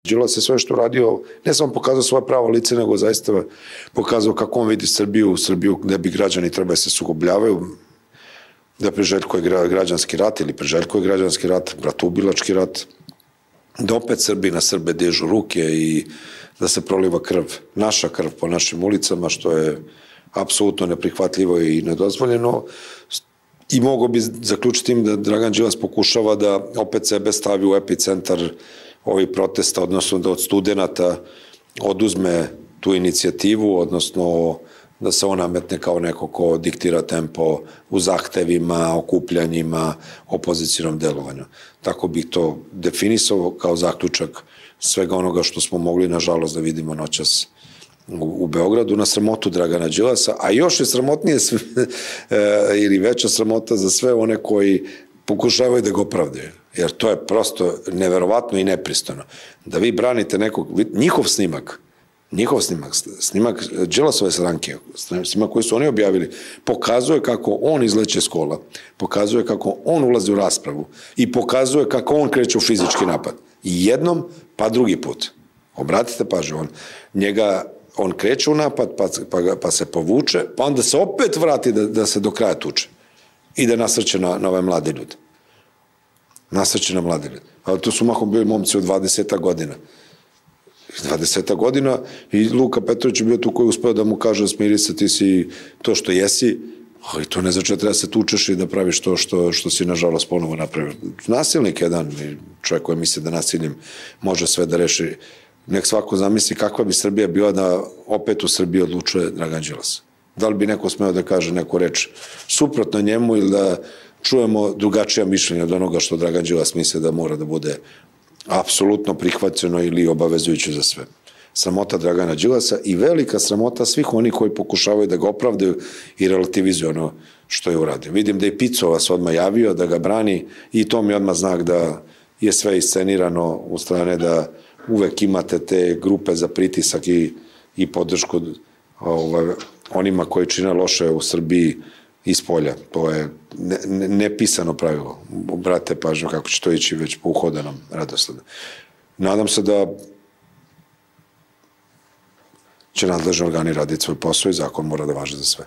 Đilas je sve što uradio, ne samo pokazao svoje pravo lice, nego zaista pokazao kako on vidi Srbiju gde bi građani trebali se sukobljavaju, da priželjkuje građanski rat ili priželjkuje građanski rat, bratoubilački rat, da opet Srbi na Srbe dižu ruke i da se proliva krv, naša krv po našim ulicama, što je apsolutno neprihvatljivo i nedozvoljeno. I mogo bi zaključiti tim da Dragan Đilas pokušava da opet sebe stavi u epicentar ovih protesta, odnosno da od studenta oduzme tu inicijativu, odnosno da se on nametne kao neko ko diktira tempo u zahtevima, okupljanjima, opozicijnom delovanju. Tako bih to definisao kao zaključak svega onoga što smo mogli, nažalost, da vidimo noćas u Beogradu, na sramotu Dragana Đilasa, a još je sramotnije ili veća sramota za sve one koji pokušavaju da ga opravdaju. Jer to je prosto neverovatno i nepristojno. Da vi branite nekog, njihov snimak Đilasove stranke, snimak koji su oni objavili, pokazuje kako on izleće s kola, pokazuje kako on ulazi u raspravu i pokazuje kako on kreće u fizički napad. I jednom, pa drugi put. Obratite pažnju, on kreće u napad, pa se povuče, pa onda se opet vrati da se do kraja tuče i da nasrće na ove mlade ljude. Nasrće na mlade ljude. Ali to su mahom bili momci od 20 godina. 20 godina i Luka Petrović je bio tu koji je uspeo da mu kaže smiri se, ti si to što jesi, ali to ne znači da treba se tučeš i da praviš to što si nažalost ponovo napravio. Nasilnik jedan, čovjek koji misli da nasiljem može sve da reši. Nek svako zamisli kakva bi Srbija bila da opet u Srbiji odlučuje Dragan Đilas. Da li bi neko smeo da kaže neku reč suprotno njemu ili da čujemo drugačija mišljenja od onoga što Dragan Đilas misle da mora da bude apsolutno prihvaćeno ili obavezujuće za sve. Sramota Dragana Đilasa i velika sramota svih oni koji pokušavaju da ga opravdaju i relativizuju ono što je uradio. Vidim da je Picova se odmah javio, da ga brani i to mi je odmah znak da je sve iscenirano u strane da uvek imate te grupe za pritisak i podršku onima koji čine loše u Srbiji iz polja. To je nepisano pravilo. Brate pažnju kako će to ići već po uhodanom radosledu. Nadam se da će nadležni organi raditi svoj posao i zakon mora da važi za sve.